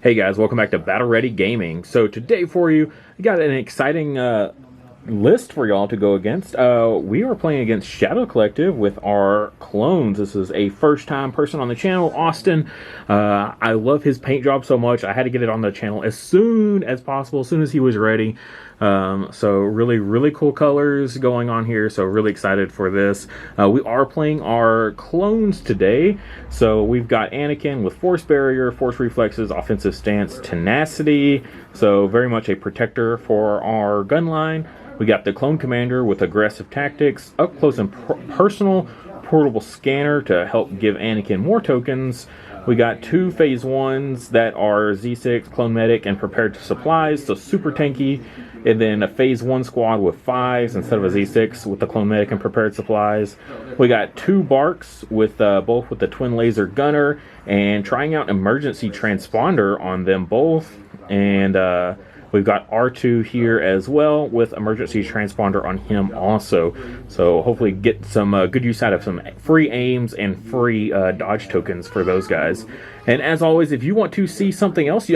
Hey guys, welcome back to Battle Ready Gaming. So today for you, I got an exciting list for y'all to go against. We are playing against Shadow Collective with our clones. This is a first-time person on the channel, Austin. I love his paint job so much, I had to get it on the channel as soon as possible, as soon as he was ready. So really cool colors going on here, so really excited for this. We are playing our clones today. So we've got Anakin with Force Barrier, Force Reflexes, Offensive Stance, Tenacity, so very much a protector for our gun line. We got the Clone Commander with Aggressive Tactics, Up Close and Personal, Portable Scanner to help give Anakin more tokens. We got two Phase 1s that are Z6, Clone Medic, and Prepared to Supplies, so super tanky. And then a Phase 1 squad with 5s instead of a Z6 with the Clone Medic and Prepared Supplies. We got two Barks with both with the Twin Laser Gunner and trying out Emergency Transponder on them both. And we've got R2 here as well with Emergency Transponder on him also. So hopefully get some good use out of some free aims and free dodge tokens for those guys. And as always, if you want to see something else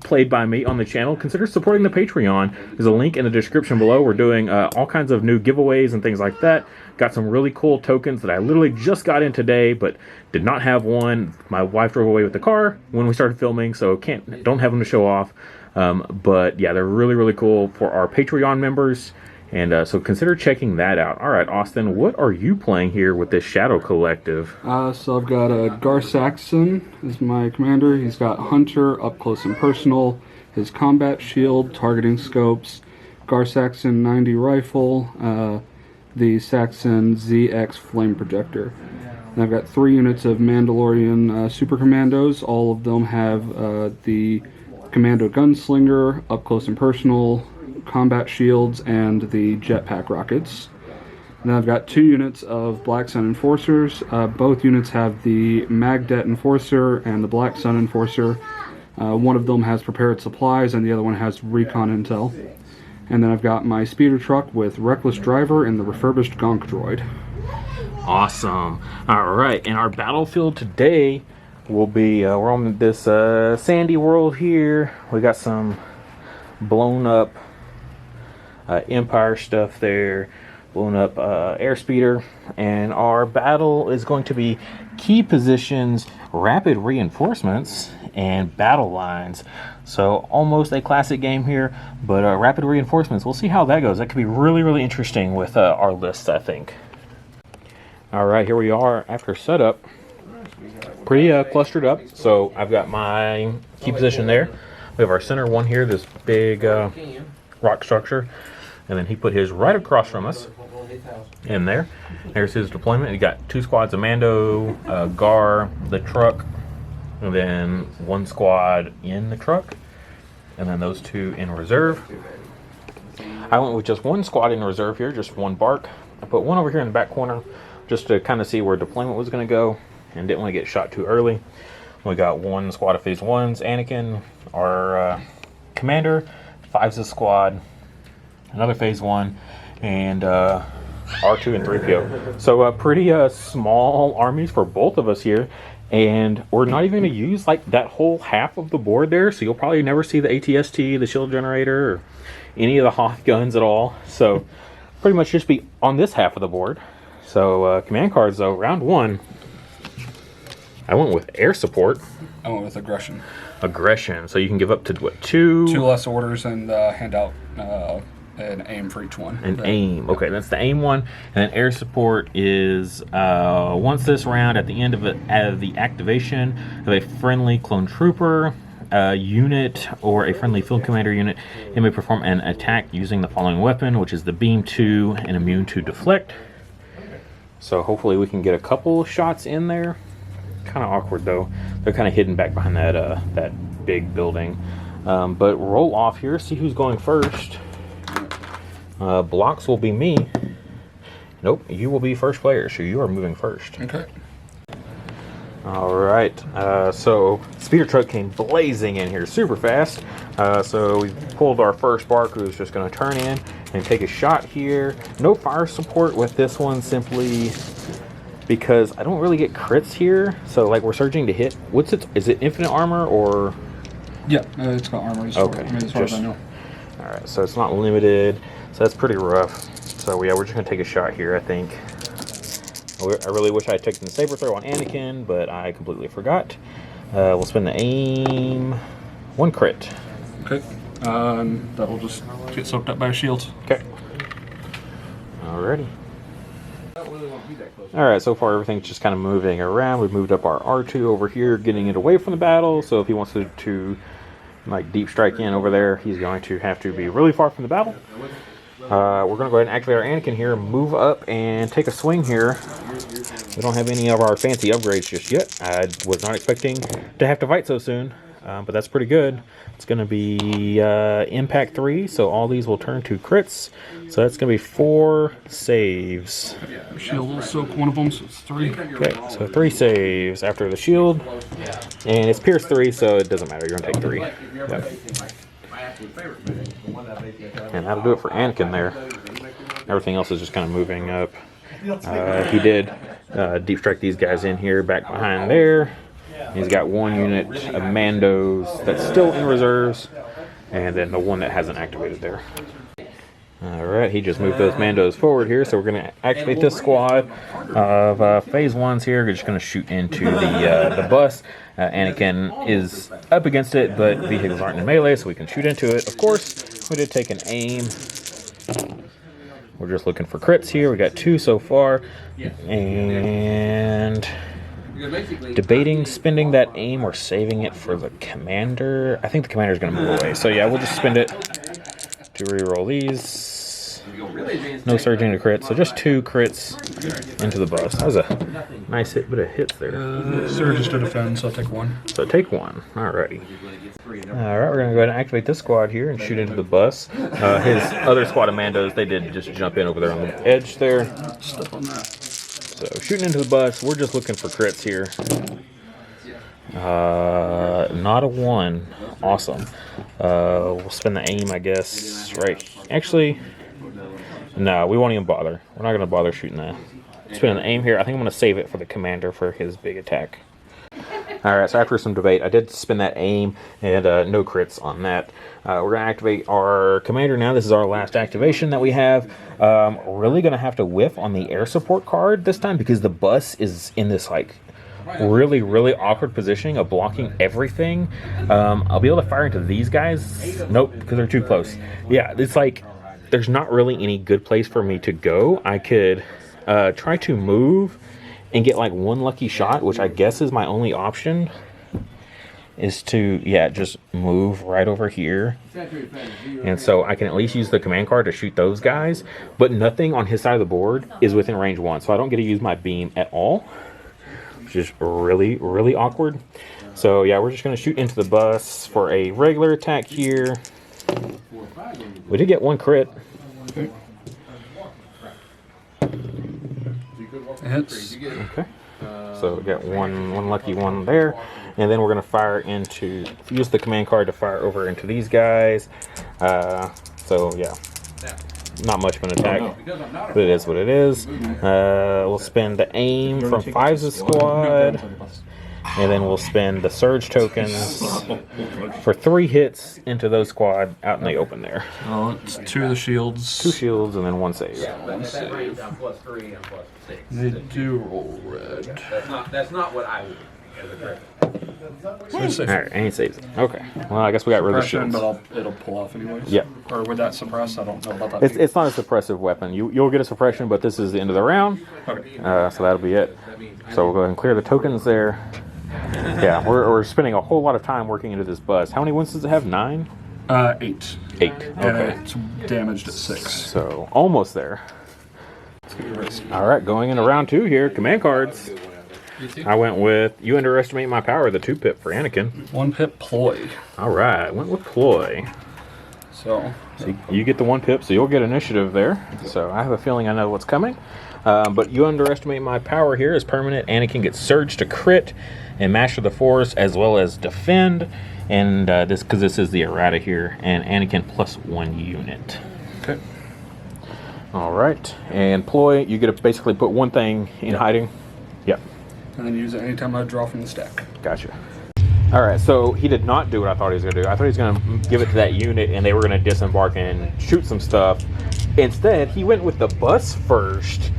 played by me on the channel, consider supporting the Patreon. There's a link in the description below. We're doing all kinds of new giveaways and things like that. Got some really cool tokens that I literally just got in today, but did not have one. My wife drove away with the car when we started filming, so don't have them to show off. But yeah, they're really cool for our Patreon members. And so consider checking that out. All right, Austin, what are you playing here with this Shadow Collective? So I've got Gar Saxon as my commander. He's got Hunter, Up Close and Personal, his Combat Shield, Targeting Scopes, Gar Saxon 90 Rifle, the Saxon ZX Flame Projector. And I've got 3 units of Mandalorian Super Commandos. All of them have the Commando Gunslinger, Up Close and Personal, Combat Shields, and the Jetpack Rockets. Then I've got 2 units of Black Sun Enforcers. Both units have the Magdet Enforcer and the Black Sun Enforcer. One of them has Prepared Supplies and the other one has Recon Intel. And then I've got my Speeder Truck with Reckless Driver and the Refurbished Gonk Droid. Awesome. All right, and our battlefield today will be, we're on this sandy world here. We got some blown up Empire stuff there, blown up airspeeder, and our battle is going to be key positions, rapid reinforcements, and battle lines. So almost a classic game here, but rapid reinforcements, we'll see how that goes. That could be really interesting with our lists, I think. All right, here we are after setup. Pretty clustered up. So I've got my key position there. We have our center one here, this big rock structure. And then he put his right across from us in there. There's his deployment. He got 2 squads of Mando, Gar, the truck, and then 1 squad in the truck, and then those 2 in reserve. I went with just 1 squad in reserve here, just 1 Bark. I put 1 over here in the back corner just to kind of see where deployment was going to go and didn't want to get shot too early. We got 1 squad of Phase 1s, Anakin, our commander, 5's a squad, another Phase 1, and R2 and 3PO. So pretty small armies for both of us here, and we're not even going to use like that whole half of the board there, so you'll probably never see the ATST, the shield generator, or any of the Hoth guns at all. So pretty much just be on this half of the board. So command cards though, round 1, I went with air support. I went with aggression. Aggression, so you can give up to what, 2 less orders and hand out an aim for each one. An aim. Okay, that's the aim one. And then air support is once this round, at the end of the activation of a friendly clone trooper unit or a friendly field commander unit, it may perform an attack using the following weapon, which is the Beam 2 and immune to deflect. So hopefully we can get a couple shots in there. Kind of awkward though. They're kind of hidden back behind that big building. But roll off here, see who's going first. Blocks will be me. Nope, you will be first player, so you are moving first. Okay. All right, so Speeder Truck came blazing in here super fast. So we pulled our first Bark, who's just going to turn in and take a shot here. No fire support with this one, simply because I don't really get crits here. So like we're surging to hit. What's it? Is it infinite armor or? Yeah, it's got armor. Okay, As far as I know. All right, so it's not limited. So that's pretty rough. So yeah, we're just gonna take a shot here, I think. I really wish I had taken the saber throw on Anakin, but I completely forgot. We'll spend the aim. 1 crit. Okay. That'll just get soaked up by a shield. Okay. Alrighty. Alright, so far everything's just kind of moving around. We've moved up our R2 over here, getting it away from the battle. So if he wants to like deep strike in over there, he's going to have to be really far from the battle. We're going to go ahead and activate our Anakin here, move up and take a swing here. We don't have any of our fancy upgrades just yet. I was not expecting to have to fight so soon, but that's pretty good. It's going to be Impact 3, so all these will turn to crits. So that's going to be 4 saves. Shield will soak one of them, so it's 3. Okay, so 3 saves after the shield. And it's Pierce 3, so it doesn't matter. You're going to take 3. Yep. And that'll do it for Anakin there. Everything else is just kind of moving up. He did deep strike these guys in here, back behind there. He's got 1 unit of Mandos that's still in reserves, and then the one that hasn't activated there. Alright, he just moved those Mandos forward here, so we're going to activate this squad of Phase 1s here. We're just going to shoot into the bus. Anakin is up against it, but vehicles aren't in melee, so we can shoot into it. Of course, we did take an aim. We're just looking for crits here. We got 2 so far. And debating spending that aim or saving it for the commander. I think the commander's going to move away. So yeah, we'll just spend it to reroll these. No surging to crit, so just 2 crits into the bus. That was a nice bit of hits there. Surge is to defend, so I'll take 1. So take 1. Alrighty. Alright, we're going to go ahead and activate this squad here and shoot into the bus. His other squad of Mandos, they did just jump in over there on the edge there. Step on that. So shooting into the bus, we're just looking for crits here. Not a 1. Awesome. We'll spend the aim, I guess, right. Actually, no, we won't even bother. We're not going to bother shooting that. Spending the aim here. I think I'm going to save it for the commander for his big attack. Alright, so after some debate, I did spend that aim, and no crits on that. We're going to activate our commander now. This is our last activation that we have. Really going to have to whiff on the air support card this time, because the bus is in this, like, really, really awkward positioning of blocking everything. I'll be able to fire into these guys. Nope, because they're too close. Yeah, it's like, there's not really any good place for me to go. I could try to move and get like 1 lucky shot, which I guess is my only option, is to, yeah, just move right over here. And so I can at least use the command card to shoot those guys, but nothing on his side of the board is within range 1, so I don't get to use my beam at all, which is really, really awkward. So yeah, we're just going to shoot into the bus for a regular attack here. We did get 1 crit. Okay. It hits. Okay. So we got one lucky one there. And then we're going to fire into, use the command card to fire over into these guys. So yeah, not much of an attack, but it is what it is. We'll spend the aim from 5's squad. And then we'll spend the surge tokens for 3 hits into those squad out in the open there. Oh, it's 2 of the shields. 2 shields and then 1 save. 1 save. They do roll red. That's not what I would do. Alright, and he saves it. Okay. Well, I guess we got rid of the Suppression, shields. but it'll pull off anyways. Yeah. Or would that suppress? I don't know about that. It's not a suppressive weapon. You'll get a suppression, but this is the end of the round. Okay. So that'll be it. So we'll go ahead and clear the tokens there. Yeah, we're spending a whole lot of time working into this bus. How many wins does it have? 9? 8. 8. And Okay. it's damaged at 6. So almost there. Alright, going into round 2 here. Command cards. I went with You Underestimate My Power, the 2-pip for Anakin. 1 pip ploy. Alright, went with Ploy. So You get the 1 pip, so you'll get initiative there. So I have a feeling I know what's coming. But You Underestimate My Power here is permanent. Anakin gets Surge to crit and Master the Force, as well as defend. And this, because this is the errata here, and Anakin plus 1 unit. okay. Alright, and Ploy, you get to basically put 1 thing in hiding. Yep. And then use it anytime I draw from the stack. Gotcha. All right, so he did not do what I thought he was going to do. I thought he was going to give it to that unit, and they were going to disembark and shoot some stuff. Instead, he went with the bus first,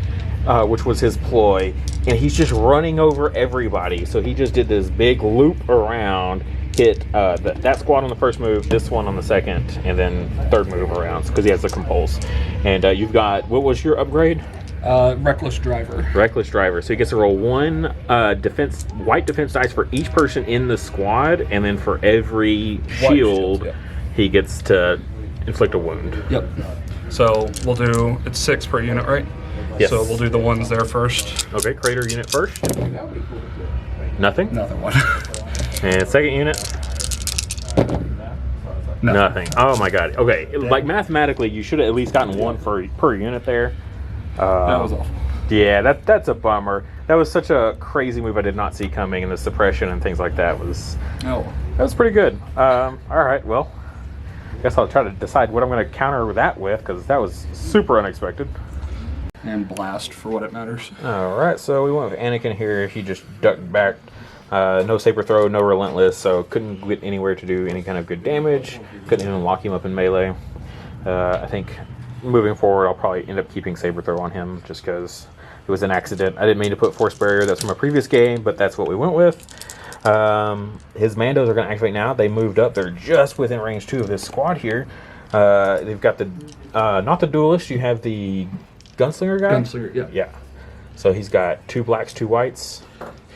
which was his ploy, and he's just running over everybody. So he just did this big loop around, hit that squad on the first move, this one on the second, and then third move around because he has the compulse. And you've got, what was your upgrade? Reckless Driver. Reckless Driver. So he gets to roll one white defense dice for each person in the squad, and then for every shield, yeah. he gets to inflict a wound. Yep. So we'll do, it's 6 per unit, right? Yes. So we'll do the ones there first. Okay, Crater unit first. Nothing. Another one. And second unit. Nothing. Oh my god. Okay, like mathematically, you should have at least gotten one per unit there. That was awful. Yeah, that's a bummer. That was such a crazy move I did not see coming, and the suppression and things like that was pretty good. All right, well, guess I'll try to decide what I'm going to counter that with, because that was super unexpected. And Blast for what it matters. All right, so we went with Anakin here. He just ducked back. No Saber Throw, no Relentless, so couldn't get anywhere to do any kind of good damage. Couldn't even lock him up in melee. I think moving forward, I'll probably end up keeping Saber Throw on him just because it was an accident. I didn't mean to put Force Barrier. That's from a previous game, but that's what we went with. His Mandos are going to activate now. They moved up. They're just within range 2 of this squad here. They've got the, not the Duelist, you have the Gunslinger guy? Gunslinger, yeah. Yeah. So he's got 2 blacks, 2 whites.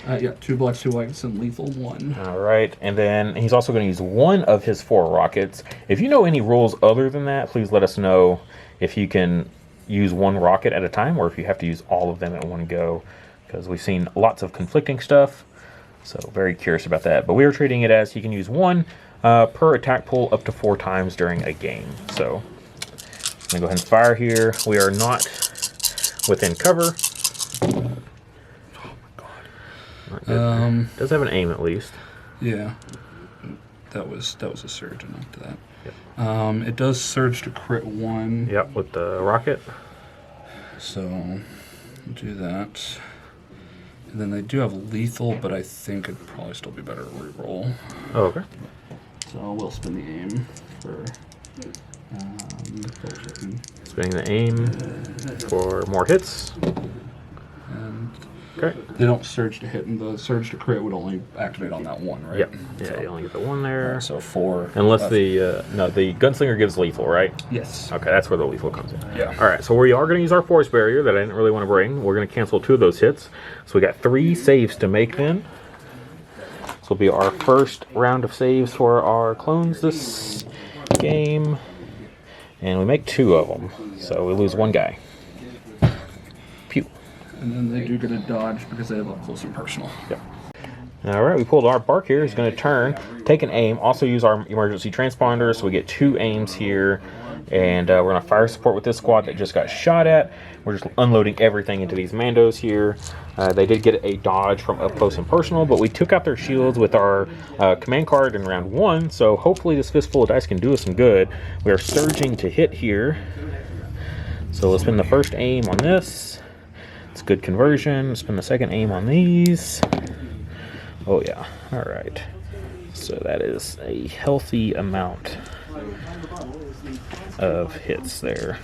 Yeah, 2 blacks, 2 whites, and lethal 1. All right, and then he's also going to use one of his 4 rockets. If you know any rules other than that, please let us know if you can use 1 rocket at a time or if you have to use all of them at one go, because we've seen lots of conflicting stuff, so very curious about that. But we are treating it as he can use 1 per attack pool up to 4 times during a game. So I'm going to go ahead and fire here. We are not within cover. Does have an aim at least. Yeah, that was a surge enough to that. Yep. It does surge to crit 1. Yep, with the rocket. So we'll do that. And then they do have lethal, but I think it'd probably still be better to reroll. Oh, okay. So we'll spin the aim for spinning the aim for more hits. And okay. They don't surge to hit, and the surge to crit would only activate on that one, right? Yep. Yeah, so, you only get the 1 there. So 4. Unless the the Gunslinger gives lethal, right? Yes. Okay, that's where the lethal comes in. Yeah. All right, so we are going to use our Force Barrier that I didn't really want to bring. We're going to cancel 2 of those hits. So we got 3 saves to make then. This will be our first round of saves for our clones this game. And we make 2 of them. So we lose 1 guy. Pew. And then they do get a dodge because they have up close and personal. Yep. All right, we pulled our Bark here. He's going to turn, take an aim, also use our emergency transponder, so we get 2 aims here. And we're going to fire support with this squad that just got shot at. We're just unloading everything into these Mandos here. They did get a dodge from up close and personal, but we took out their shields with our command card in round 1, so hopefully this fistful of dice can do us some good. We are surging to hit here. So let's spin the first aim on this. It's good conversion. Spin the second aim on these. Oh yeah, all right. So that is a healthy amount of hits there.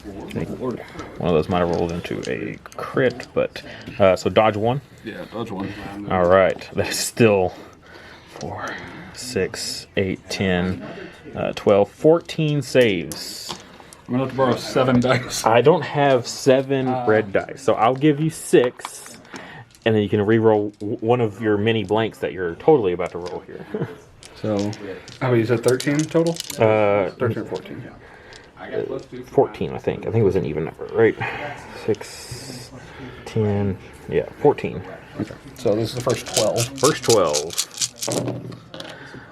I think one of those might have rolled into a crit, but so dodge 1. Yeah, dodge 1. All right, that's still 4, 6, 8, 10, 12, 14 saves. I'm gonna have to borrow 7 dice. I don't have 7 red dice, so I'll give you 6, and then you can re-roll one of your mini blanks that you're totally about to roll here. So, how about you said 13 total? 13 or 14? 14, I think. I think it was an even number, right? 6, 10, yeah, 14. Okay. So this is the first 12. First 12.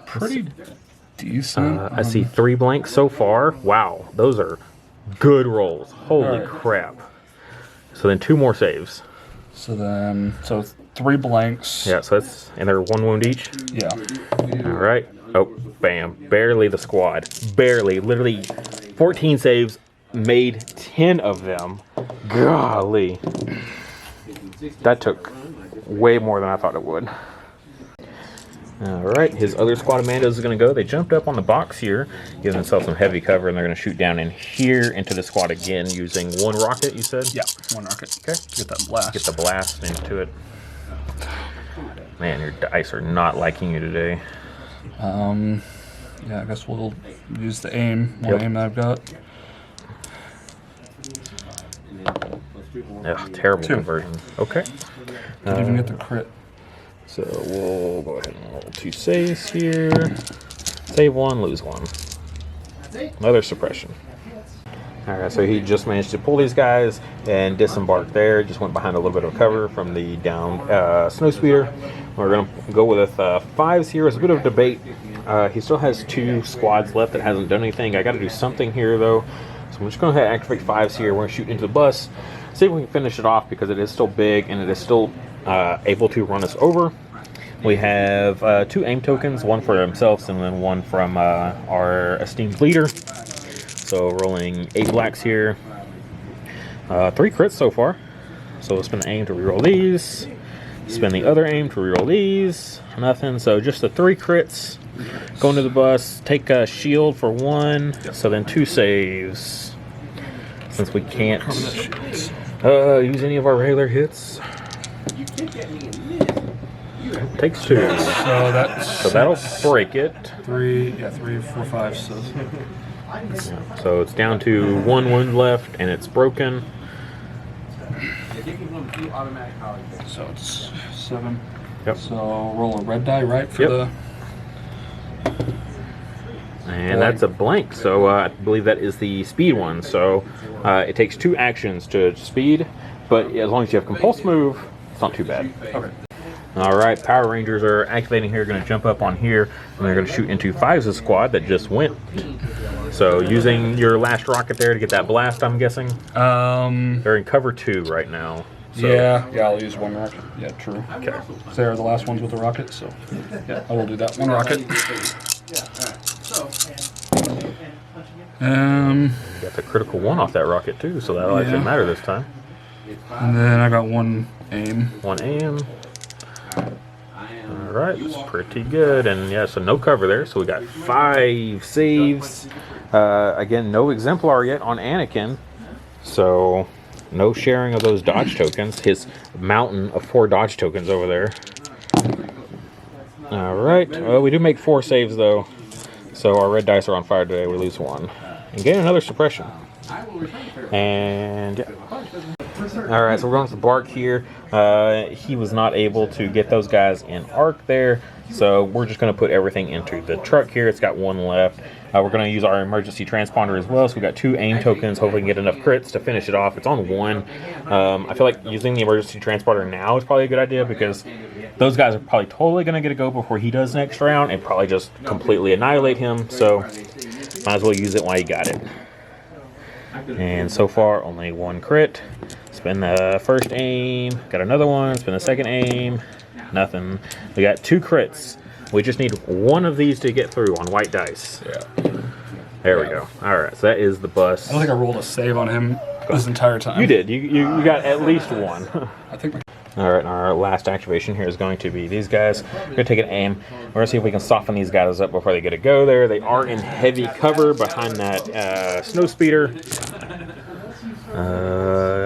Pretty decent. I see 3 blanks so far. Wow, those are good rolls. Holy crap. So then 2 more saves. So then, 3 blanks. Yeah, so that's, and they're 1 wound each? Yeah. All right. Oh, bam. Barely the squad. Barely. Literally 14 saves, made 10 of them. Golly. That took way more than I thought it would. Alright, his other squad of Mandos is going to go. They jumped up on the box here, giving themselves some heavy cover, and they're going to shoot down in here into the squad again using one rocket, you said? Yeah, one rocket. Okay. Get that blast. Get the blast into it. Man, your dice are not liking you today. Yeah, I guess we'll use the aim. One aim that I've got. Ugh, terrible conversion. Okay. Didn't even get the crit. So we'll go ahead and roll 2 saves here. Save 1, lose 1. Another suppression. Alright, so he just managed to pull these guys and disembark there. Just went behind a little bit of cover from the down snowspeeder. We're going to go with 5s here. It's a bit of debate. He still has 2 squads left that hasn't done anything. I got to do something here though. So I'm just going to activate 5s here. We're going to shoot into the bus. See if we can finish it off because it is still big and it is still able to run us over. We have 2 aim tokens, one for themselves and then one from our esteemed leader. So rolling 8 blacks here. 3 crits so far. So we'll spend the aim to reroll these. Spend the other aim to reroll these. Nothing. So just the 3 crits. Going to the bus. Take a shield for 1. So then 2 saves. Since we can't use any of our regular hits. Takes 2. So that'll break it. 3, 4, 5. So it's down to 1 wound left, and it's broken. So it's 7. Yep. So roll a red die, right? For Yep. And that's a blank. So I believe that is the speed one. So it takes 2 actions to speed, but as long as you have compulse move, it's not too bad. Okay. All right, Power Rangers are activating here. Going to jump up on here, and they're going to shoot into 5's squad that just went. So using your last rocket there to get that blast, I'm guessing. They're in cover 2 right now. So. Yeah, I'll use 1 rocket. Yeah, true. Okay. They're the last ones with the rocket, so yeah, I will do that. 1 rocket. Got the critical 1 off that rocket too, so that'll actually matter this time. And then I got 1 aim. 1 aim. Alright, that's pretty good. And yeah, so no cover there. So we got 5 saves. Again, no exemplar yet on Anakin. So no sharing of those dodge tokens. His mountain of 4 dodge tokens over there. Alright, we do make 4 saves though. So our red dice are on fire today. We lose 1. And gain another suppression. And yeah. Alright, so we're going to the Bark here. He was not able to get those guys in arc there. So we're just going to put everything into the truck here. It's got 1 left. We're going to use our emergency transponder as well. So we got 2 aim tokens. Hopefully we can get enough crits to finish it off. It's on 1. I feel like using the emergency transponder now is probably a good idea because those guys are probably totally going to get a go before he does next round and probably just completely annihilate him. So might as well use it while you got it. And so far, only 1 crit. Spin the first aim. Got another one. Spin the second aim. Nothing. We got 2 crits. We just need 1 of these to get through on white dice. Yeah. There we go. All right, so that is the bus. I don't think I rolled a save on him this entire time. You did. You got at least 1. I think. All right, our last activation here is going to be these guys. We're going to take an aim. We're going to see if we can soften these guys up before they get a go there. They are in heavy cover behind that snow speeder.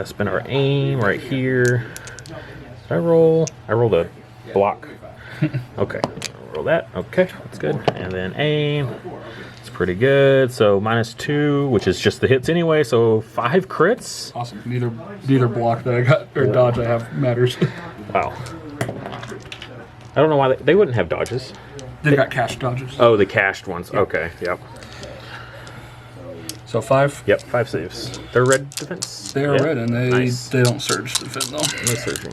Spin our aim right here. Did I roll? I rolled a block. Okay, roll that. Okay, that's good. And then aim. It's pretty good. So -2, which is just the hits anyway. So 5 crits. Awesome. Neither block that I got or dodge I have matters. Wow. I don't know why they wouldn't have dodges. They've got cash dodges. Oh, the cached ones. Yep. Okay, yep. So 5? Yep, 5 saves. They're red defense. They are red, and Nice. they don't surge defend though. No surging.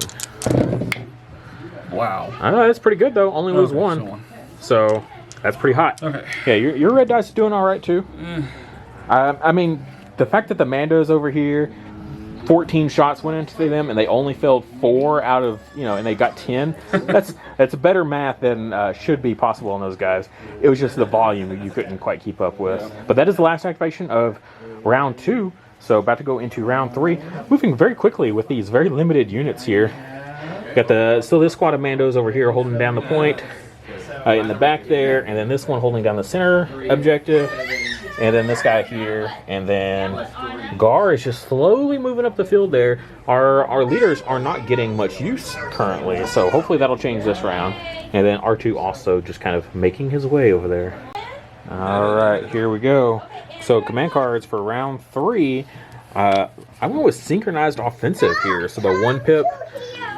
Wow. I know, that's pretty good though. Only lose 1. So that's pretty hot. Okay. Yeah, your red dice is doing all right too. I mean, the fact that the Mandos over here, 14 shots went into them and they only failed 4 out of, and they got 10. That's better math than should be possible on those guys. It was just the volume that you couldn't quite keep up with. But that is the last activation of round 2. So about to go into round 3. Moving very quickly with these very limited units here. Got still this squad of Mandos over here holding down the point in the back there, and then this one holding down the center objective, and then this guy here, and then Gar is just slowly moving up the field there. Our leaders are not getting much use currently, so hopefully that'll change this round. And then R2 also just kind of making his way over there. All right, here we go. So command cards for round 3. I went with synchronized offensive here. So the 1 pip,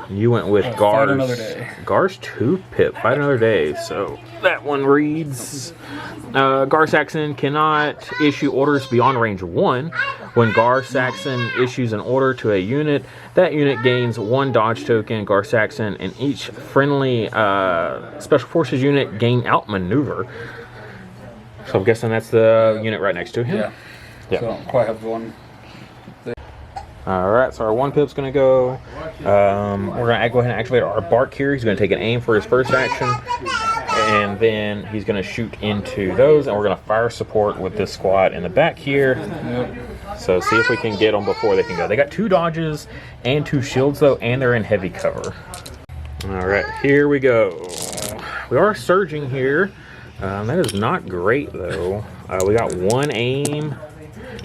you went with Fight Another Day. Gar's 2 pip, Fight Another Day. So that one reads, Gar Saxon cannot issue orders beyond range 1. When Gar Saxon issues an order to a unit, that unit gains 1 dodge token, Gar Saxon, and each friendly Special Forces unit gain outmaneuver. So I'm guessing that's the unit right next to him? Yeah. So I don't quite have the one. Alright, so our 1 pip's going to go. We're going to go ahead and activate our Bark here. He's going to take an aim for his first action. And then he's going to shoot into those. And we're going to fire support with this squad in the back here. Yep. So see if we can get them before they can go. They got 2 dodges and 2 shields though, and they're in heavy cover. Alright, here we go. We are surging here. That is not great though. We got 1 aim,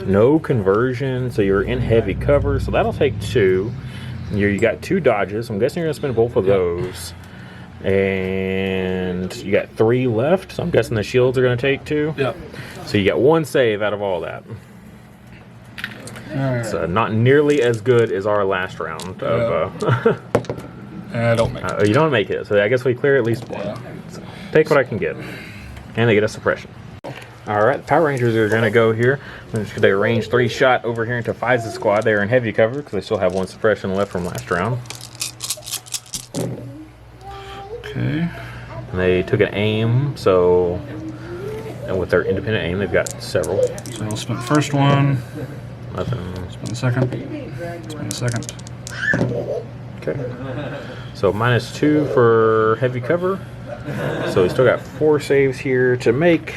no conversion, so you're in heavy cover, so that'll take 2. You got 2 dodges. I'm guessing you're gonna spend both of those. And you got 3 left, so I'm guessing the shields are gonna take 2. Yep. So you got 1 save out of all that. Alright. It's not nearly as good as our last round of I don't make it. you don't make it, so I guess we clear at least 1. So take what I can get. And they get a suppression. Alright, Power Rangers are going to go here. They range 3 shot over here into Fiza's squad. They're in heavy cover because they still have 1 suppression left from last round. Okay. And they took an aim, so and with their independent aim, they've got several. So I'll spend the first one. Nothing. Spend the second. Spend the second. Okay. So -2 for heavy cover. So we still got 4 saves here to make.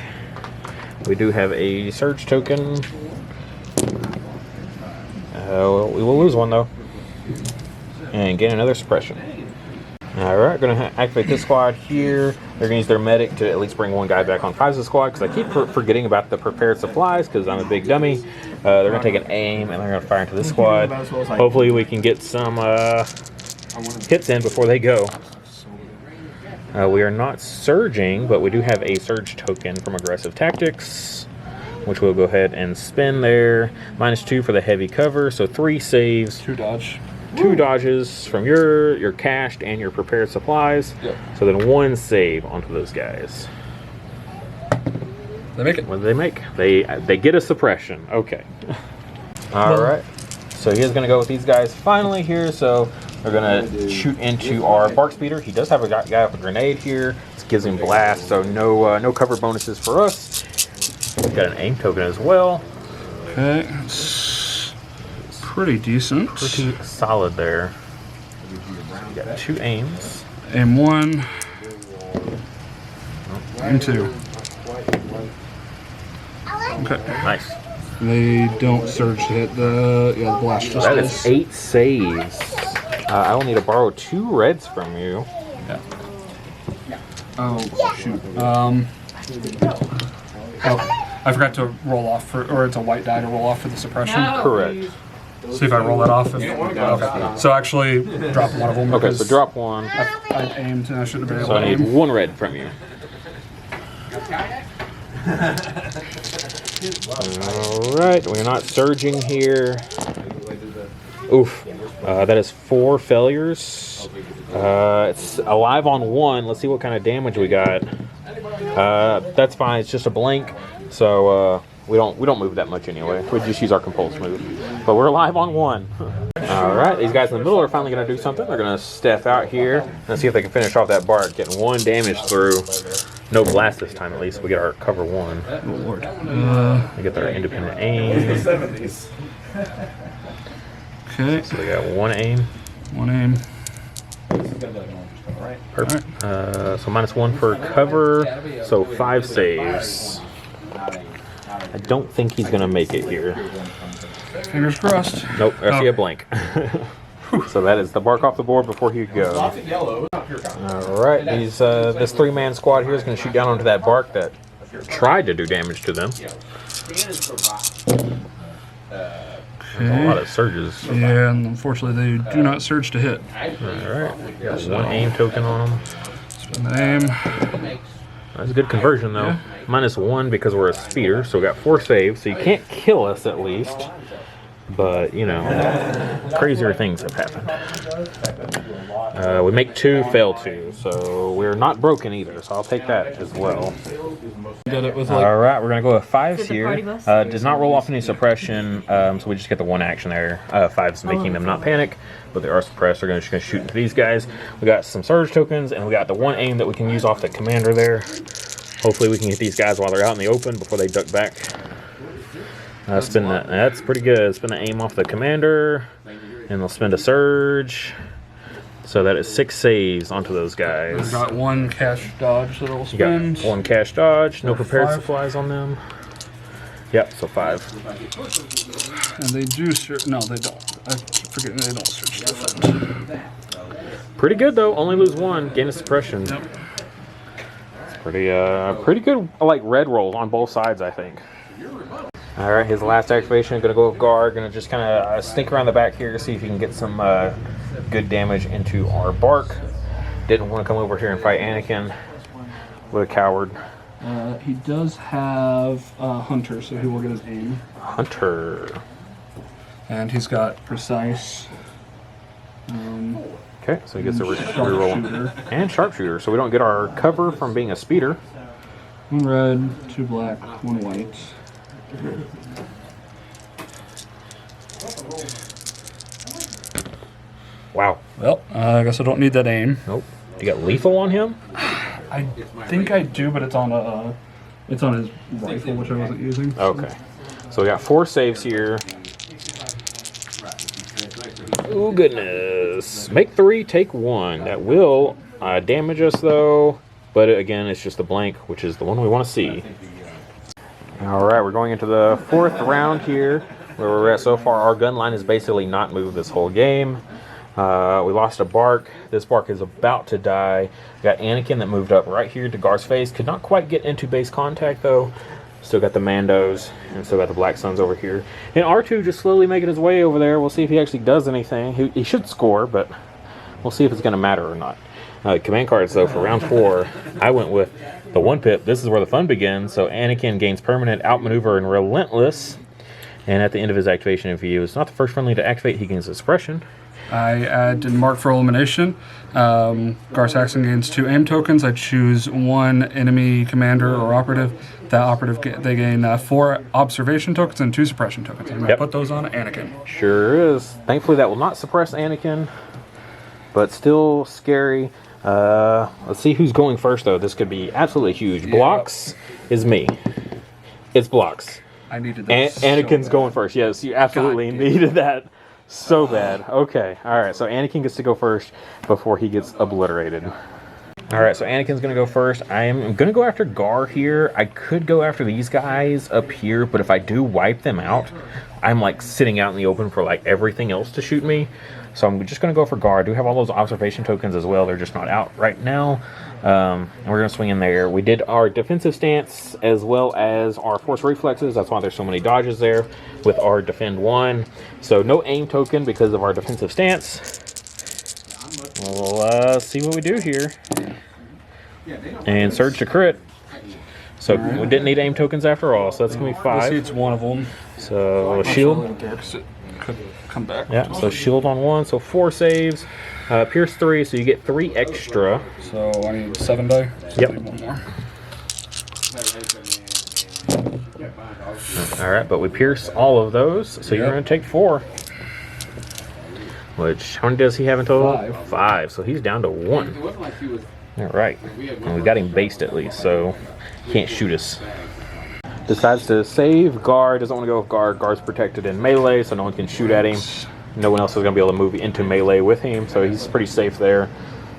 We do have a surge token. We will lose 1 though. And gain another suppression. Alright, going to activate this squad here. They're going to use their medic to at least bring 1 guy back on Fiza's squad because I keep forgetting about the prepared supplies because I'm a big dummy. They're going to take an aim and they're going to fire into this squad. Hopefully we can get some hits in before they go. We are not surging, but we do have a surge token from Aggressive Tactics, which we'll go ahead and spin there. -2 for the heavy cover, so 3 saves. 2 dodge. 2 dodges from your cached and your prepared supplies. Yep. So then 1 save onto those guys. They make it. What do they make? They get a suppression. Okay. All right. So he is going to go with these guys finally here. So they're going to shoot into our Bark Speeder. He does have a guy with a grenade here. This gives him blast, so no cover bonuses for us. Got an aim token as well. Okay. It's pretty decent. Pretty solid there. You got 2 aims. Aim 1. Aim 2. Okay. Nice. They don't surge to hit the blast. Just That is 8 saves. I will need to borrow 2 reds from you. Yeah. Oh shoot. Oh, I forgot to roll off or it's a white die to roll off for the suppression. Correct. See if I roll that off. Okay. So actually, drop one of them. Okay, so drop 1. I aimed and I shouldn't have been So able I to need aim. 1 red from you. Alright, we're not surging here. Oof. That is 4 failures. It's alive on 1. Let's see what kind of damage we got. That's fine. It's just a blank. So we don't move that much anyway. We just use our compulse move. But we're alive on 1. Alright, these guys in the middle are finally going to do something. They're going to step out here and see if they can finish off that Bark. Getting 1 damage through. No blast this time, at least. We get our cover 1. Oh, Lord. We get their independent aim. Okay. So we got 1 aim. 1 aim. Perfect. So -1 for cover. So 5 saves. I don't think he's going to make it here. Fingers crossed. Nope, I see a blank. So that is the bark off the board before he go. Lots of yellow. All right, this 3-man squad here is going to shoot down onto that bark that tried to do damage to them. There's a lot of surges. Yeah, and unfortunately they do not surge to hit. All right, got one aim token on them. Spin the aim. That's a good conversion though. Yeah. -1 because we're a speeder, so we got 4 saves. So you can't kill us at least. But, you know, crazier things have happened. We make 2, fail 2, so we're not broken either, so I'll take that as well. Did it with like Alright, we're going to go with 5s Did the here. party bus? Does not roll off any suppression, so we just get the 1 action there. 5s making them not panic, but they are suppressed. They're just going to shoot into these guys. We got some surge tokens, and we got the 1 aim that we can use off the commander there. Hopefully we can get these guys while they're out in the open before they duck back. Spin that. That's pretty good. Spin the aim off the commander, and they'll spend a surge. So that is 6 saves onto those guys. got 1 cash dodge that will You got spend. 1 cash dodge. No prepared 5. supplies on them. Yep. So 5. And they do search. No, they don't. I keep forgetting they don't search to defend. Pretty good though. Only lose 1. Gain a suppression. Yep. Pretty good. Like red roll on both sides, I think. All right, his last activation. Going to go with guard. Going to just kind of sneak around the back here, see if he can get some good damage into our bark. Didn't want to come over here and fight Anakin. What a coward. He does have Hunter, so he will get his aim. Hunter. And he's got precise. Okay, so he gets a Sharpshooter. reroll. And sharpshooter, so we don't get our cover from being a speeder. 1 red, 2 black, 1 white. Wow. Well, I guess I don't need that aim. Nope. You got lethal on him? I think I do, but it's on his rifle, which I wasn't using. Okay. So we got 4 saves here. Oh goodness. Make 3, take 1. That will damage us though. But again, it's just a blank, which is the one we want to see. Alright, we're going into the 4th round here. Where we're at so far, our gun line has basically not moved this whole game. We lost a bark. This bark is about to die. We got Anakin that moved up right here to Gar's face. Could not quite get into base contact though. Still got the Mandos, and still got the Black Suns over here. And R2 just slowly making his way over there. We'll see if he actually does anything. He should score, but we'll see if it's going to matter or not. Command cards, though, for round 4, I went with the 1-pip. This is where the fun begins. So Anakin gains permanent outmaneuver and relentless. And at the end of his activation, if he was not the first friendly to activate, he gains a suppression. I did mark for elimination. Gar Saxon gains 2 aim tokens. I choose 1 enemy commander or operative. That operative, they gain 4 observation tokens and 2 suppression tokens. I'm going to put those on Anakin. Sure is. Thankfully, that will not suppress Anakin, but still scary. Let's see who's going first, though. This could be absolutely huge. Blocks is me. It's Blocks. I needed that. Anakin's going first. Yes, you absolutely needed that so bad. Okay, all right. So Anakin gets to go first before he gets obliterated. All right, so Anakin's going to go first. I am going to go after Gar here. I could go after these guys up here, but if I do wipe them out, I'm like sitting out in the open for like everything else to shoot me. So I'm just going to go for Gar. I do have all those observation tokens as well. They're just not out right now. And we're going to swing in there. We did our defensive stance as well as our force reflexes. That's why there's so many dodges there with our defend 1. So no aim token because of our defensive stance. We'll see what we do here. And surge to crit. So we didn't need aim tokens after all. So that's going to be 5. It's one of them. So shield. Could come back. Yeah, so shield on 1, so 4 saves. Pierce 3, so you get 3 extra. So I need 7 die. So Yep. I need 1 more. Alright, but we pierce all of those, so you're Yep. going to take 4. Which, how many does he have in total? 5. 5, so he's down to 1. Alright, and we got him based at least, so he can't shoot us. Decides to save Gar, doesn't want to go with Gar. Gar's protected in melee, so no one can shoot at him. No one else is going to be able to move into melee with him, so he's pretty safe there.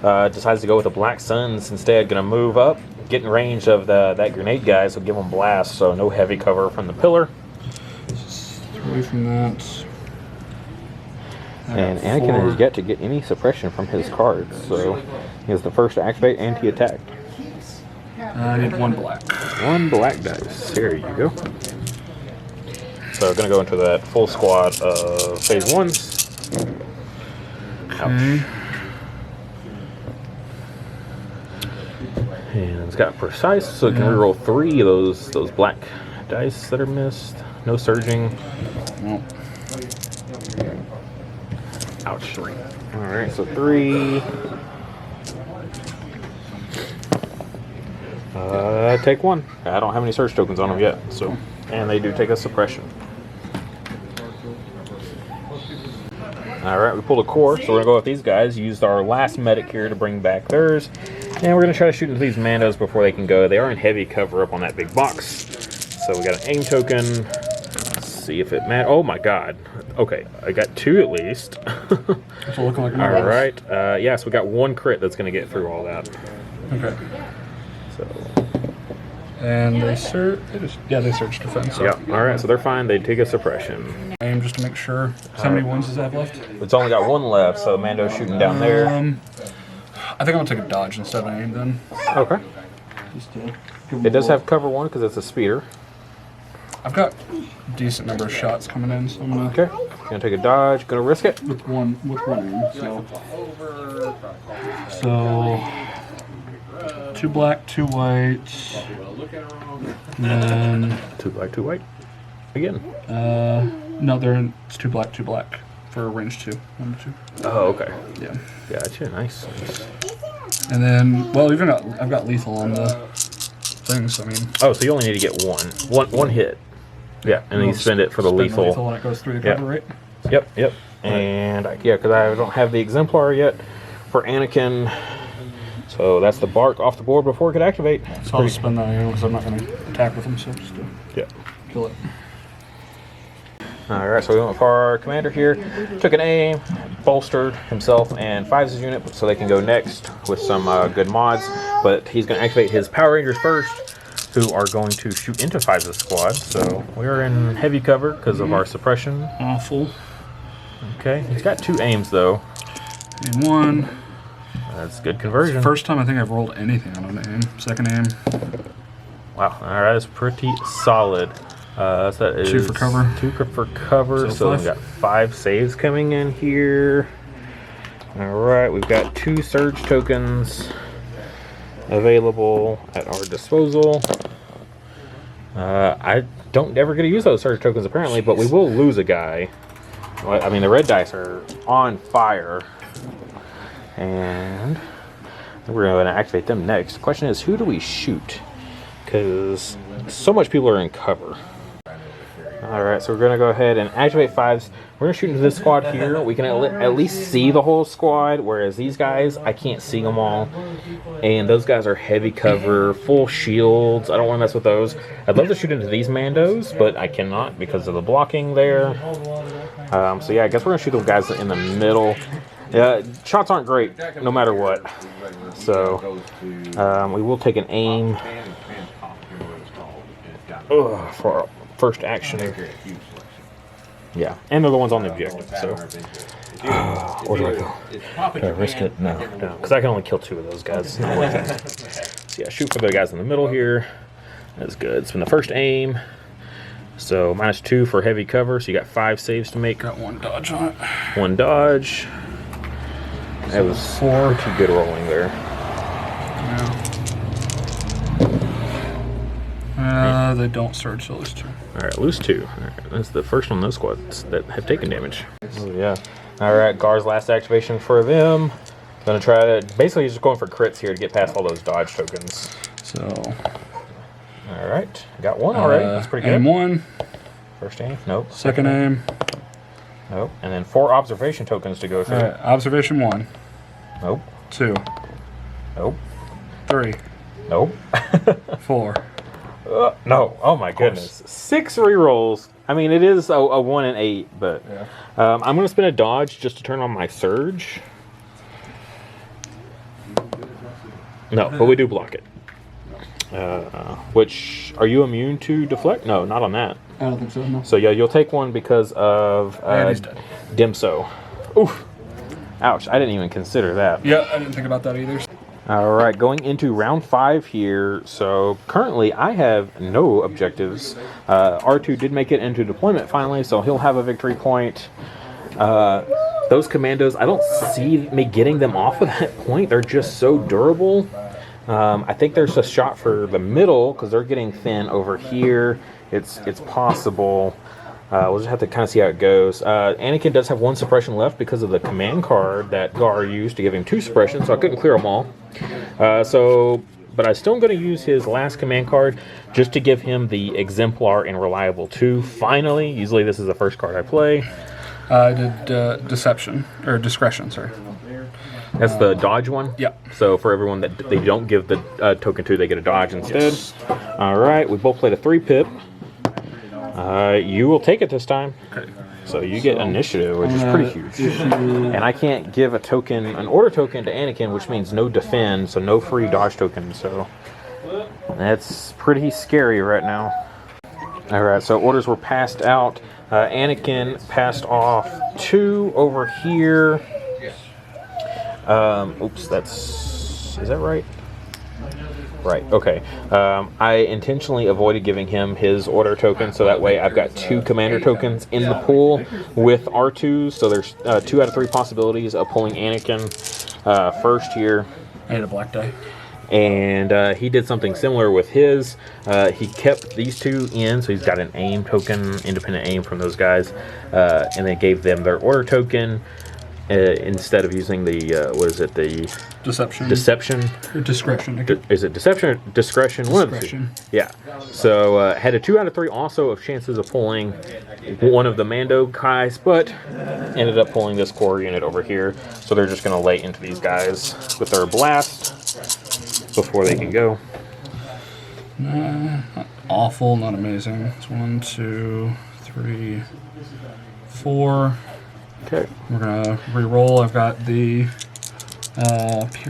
Decides to go with the Black Suns instead, going to move up, get in range of that grenade guy, so give him blast, so no heavy cover from the pillar. away from that. And Anakin has yet to get any suppression from his cards, so he has the first to activate and he attacked. I need 1 black. 1 black dice. There you go. So going to go into that full squad of phase 1s. Okay. And it's got precise, so it can reroll 3 of those black dice that are missed. No surging. Well, Ouch. Alright, so 3. Take 1. I don't have any surge tokens on them yet, so. And they do take a suppression. Alright, we pulled a core, so we're going to go with these guys. Used our last medic here to bring back theirs. And we're going to try to shoot into these Mandos before they can go. They are in heavy cover up on that big box. So we got an aim token. Let's see if it matters. Oh my god. Okay, I got 2 at least. it's looking like Alright, yeah, so we got 1 crit that's going to get through all that. Okay. So. And they search. They search defense. So. Yeah, alright, so they're fine. They take a suppression. Aim just to make sure. How many ones does that have left? It's only got 1 left, so Mando's shooting down there. I think I'm going to take a dodge instead of aim then. Okay. Just to give It does them have cover 1 because it's a speeder. I've got a decent number of shots coming in, so I'm gonna Okay. Gonna take a dodge. Gonna risk it. with one aim. So 2 black, 2 white, and then 2 black, 2 white. Again. no, it's 2 black, 2 black for range 2. 1 to 2. Oh, okay. Yeah. Gotcha. Nice. And then, well, I've got lethal on the things. I mean. Oh, so you only need to get one hit. Yeah, and then you spend it for the Spend lethal. when it goes through the cover, right? Yep. And yeah, because I don't have the exemplar yet for Anakin. So that's the bark off the board before it could activate. So I'll just spend that because I'm not going to attack with him, so just to kill it. Alright, so we went for our commander here. Took an aim, bolstered himself and 5's unit so they can go next with some good mods. But he's going to activate his Power Rangers first, who are going to shoot into 5's squad. So we are in heavy cover because of our suppression. Awful. Okay, he's got 2 aims though. Aim 1. That's good conversion. First time I think I've rolled anything on an aim. Second aim. Wow, alright, that's pretty solid. So that is 2 for cover. 2 for cover. So we've got 5 saves coming in here. Alright, we've got 2 surge tokens available at our disposal. I don't ever get to use those surge tokens apparently, but we will lose a guy. I mean, the red dice are on fire. And we're going to activate them next. The question is, who do we shoot? Because so much people are in cover. Alright, so we're going to go ahead and activate 5's. We're going to shoot into this squad here. We can at least see the whole squad, whereas these guys, I can't see them all. And those guys are heavy cover, full shields. I don't want to mess with those. I'd love to shoot into these Mandos, but I cannot because of the blocking there. So yeah, I guess we're going to shoot those guys in the middle. Shots aren't great, no matter what. So we will take an aim for our first action. Yeah, and they're the ones on the objective. So, where do I go? Do I risk it? No, because I can only kill 2 of those guys. So yeah, shoot for the guys in the middle here. That's good. It's been the first aim. So -2 for heavy cover. So you got 5 saves to make. Got 1 dodge on it. 1 dodge. That was 4. Pretty good rolling there. Yeah. They don't surge, so lose 2. Alright, lose 2. Alright, that's the first one of those squads that have taken damage. Oh, yeah. Alright, Gar's last activation for them. Gonna try to basically just going for crits here to get past all those dodge tokens. So. Alright, got 1 already. That's pretty good. Aim 1. First aim, nope. Second aim. Nope. And then 4 observation tokens to go through. Alright, observation 1. Nope. 2. Nope. 3. Nope. 4. No. Oh my goodness. 6 rerolls. I mean, it is a 1 and 8, but I'm going to spend a dodge just to turn on my surge. No, but we do block it. Which, are you immune to deflect? No, not on that. I don't think so, no. So yeah, you'll take one because of And he's dead. Dimso. Oof. Ouch, I didn't even consider that. Yeah, I didn't think about that either. All right, going into round 5 here. So currently I have no objectives. R2 did make it into deployment finally, so he'll have a victory point. Those commandos, I don't see me getting them off of that point. They're just so durable. I think there's a shot for the middle because they're getting thin over here. It's possible. We'll just have to kind of see how it goes. Anakin does have 1 suppression left because of the command card that Gar used to give him 2 suppressions, so I couldn't clear them all. But I still am going to use his last command card just to give him the Exemplar and Reliable 2. Finally, usually this is the first card I play. I did Deception, or Discretion, sorry. That's the dodge one? Yeah. So for everyone that they don't give the token to, they get a dodge instead. Yes. All right, we both played a 3-pip. You will take it this time. Okay. So you get initiative, which is pretty huge. And I can't give an order token to Anakin, which means no defend, so no free dodge token. So that's pretty scary right now. All right, so orders were passed out. Anakin passed off 2 over here. Oops, is that right? Right, okay. I intentionally avoided giving him his order token, so that way I've got 2 commander tokens in the pool with R2s, so there's 2 out of 3 possibilities of pulling Anakin first here. I had a black die. And he did something similar with his. He kept these 2 in, so he's got an aim token, independent aim from those guys, and then gave them their order token. Instead of using the the deception or discretion. Is it deception or discretion? Discretion. Yeah. So had a 2 out of 3 also of chances of pulling one of the Mando guys, but ended up pulling this core unit over here. So they're just going to lay into these guys with their blast before they can go. Not awful, not amazing. It's 1, 2, 3, 4. Okay. We're gonna re-roll. I've got the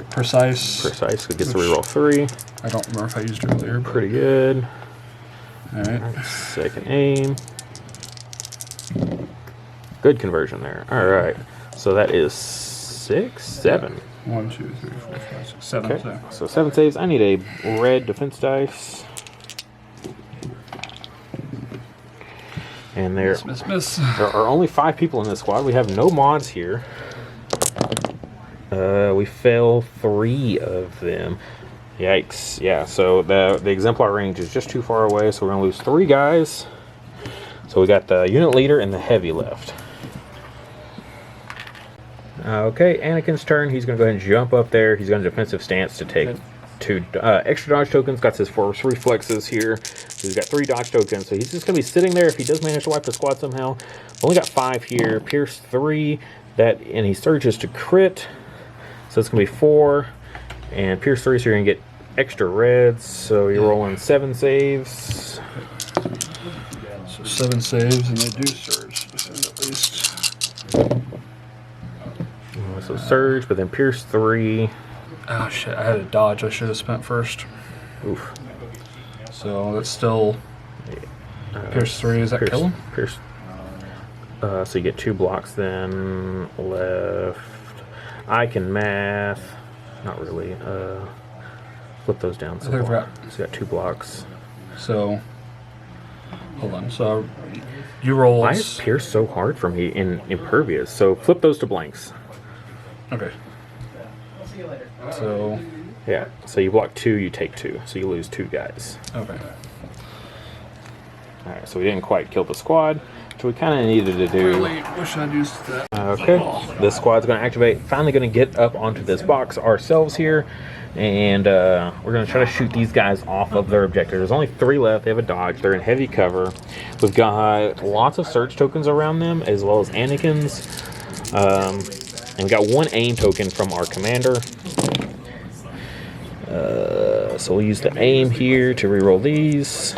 precise. Precise. It gets to re-roll 3. I don't remember if I used it earlier. But... Pretty good. All right. Second aim. Good conversion there. All right. So that is 6, 7. 1, 2, 3, 4, 5, 6, 7. Okay. So 7 saves. I need a red defense dice. And there are only 5 people in this squad. We have no mods here. We fail 3 of them. Yikes. Yeah, so the exemplar range is just too far away, so we're going to lose 3 guys. So we got the unit leader and the heavy left. Okay, Anakin's turn. He's going to go ahead and jump up there. He's going to defensive stance to take 2 extra dodge tokens. Got his force reflexes here. So he's got 3 dodge tokens. So he's just going to be sitting there if he does manage to wipe the squad somehow. Only got 5 here. Pierce 3. And he surges to crit. So it's going to be 4. And Pierce 3, so you're going to get extra reds. So you're rolling 7 saves. So 7 saves, and they do surge at least. So surge, but then Pierce 3. Oh shit, I had a dodge I should have spent first. Oof. So that's still Pierce 3, is that kill him? Pierce. So you get 2 blocks then left. I can math. Not really. Flip those down. So you got 2 blocks. So hold on. So you roll. Why is Pierce so hard for me in impervious? So flip those to blanks. Okay. So yeah. So you block 2, you take 2. So you lose 2 guys. Okay. All right. So we didn't quite kill the squad, which we kind of needed to do. Wish I'd used that. Okay. This squad's going to activate. Finally going to get up onto this box ourselves here. And we're going to try to shoot these guys off of their objective. There's only 3 left. They have a dodge. They're in heavy cover. We've got lots of surge tokens around them, as well as Anakin's. And we got 1 aim token from our commander. So we'll use the aim here to reroll these.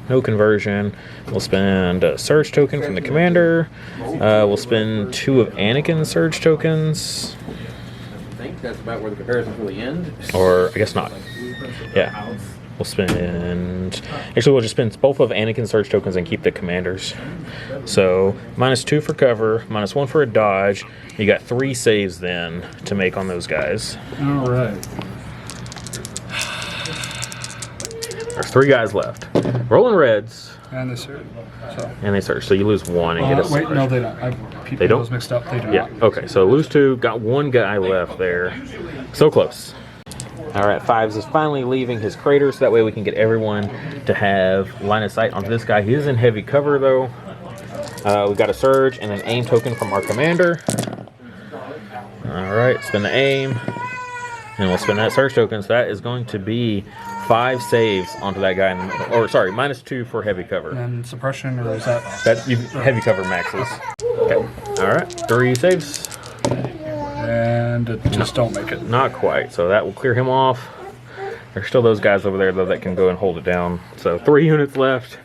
No conversion. We'll spend a surge token from the commander. We'll spend 2 of Anakin's surge tokens. I think that's about where the comparisons really end. Or I guess not. Yeah. We'll spend... Actually, we'll just spend both of Anakin's surge tokens and keep the commanders. So, -2 for cover, -1 for a dodge. You got 3 saves then to make on those guys. All right. There's 3 guys left. Rolling reds. And they search. So. And they search. So you lose 1 and get a wait, surge. no, they don't. They don't? Those mixed up. They do Yeah, not. okay. So lose 2. Got 1 guy left there. So close. All right, Fives is finally leaving his crater, so that way we can get everyone to have line of sight onto this guy. He is in heavy cover, though. We got a surge and an aim token from our commander. All right, spend the aim, and we'll spend that surge token. So that is going to be 5 saves onto that guy. Or sorry, -2 for heavy cover. And suppression, or is that? Heavy cover maxes. Okay. All right, 3 saves. And it just don't make it. Not quite. So that will clear him off. There's still those guys over there, though, that can go and hold it down. So 3 units left.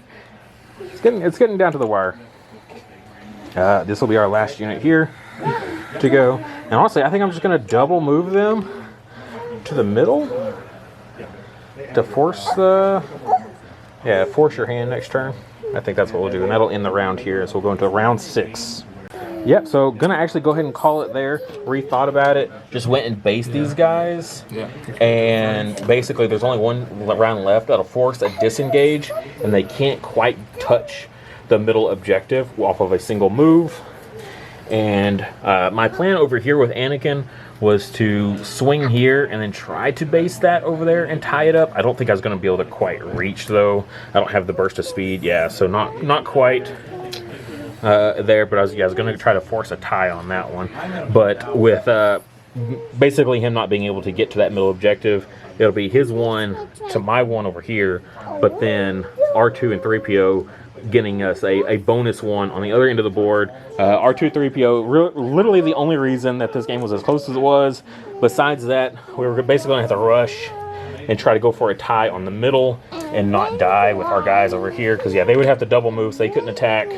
It's getting down to the wire. This will be our last unit here to go. And honestly, I think I'm just going to double move them to the middle to force the... Yeah, force your hand next turn. I think that's what we'll do. And that'll end the round here. So we'll go into round 6. Yep, so gonna actually go ahead and call it there. Rethought about it. Just went and based these guys. Yeah. And basically there's only 1 round left. That'll force a disengage. And they can't quite touch the middle objective off of a single move. And my plan over here with Anakin was to swing here and then try to base that over there and tie it up. I don't think I was going to be able to quite reach, though. I don't have the burst of speed. Yeah, so not quite there, but I was going to try to force a tie on that one. But with basically him not being able to get to that middle objective, it'll be his 1 to my 1 over here, but then R2 and 3PO getting us a bonus 1 on the other end of the board. R2, 3PO, literally the only reason that this game was as close as it was. Besides that, we were basically going to have to rush and try to go for a tie on the middle and not die with our guys over here. Because, yeah, they would have to double move, so they couldn't attack.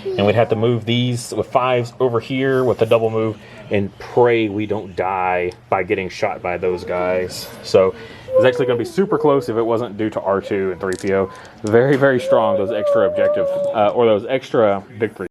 And we'd have to move these with 5s over here with the double move and pray we don't die by getting shot by those guys. So it's actually going to be super close if it wasn't due to R2 and 3PO. Very, very strong, those extra objectives, or those extra victories.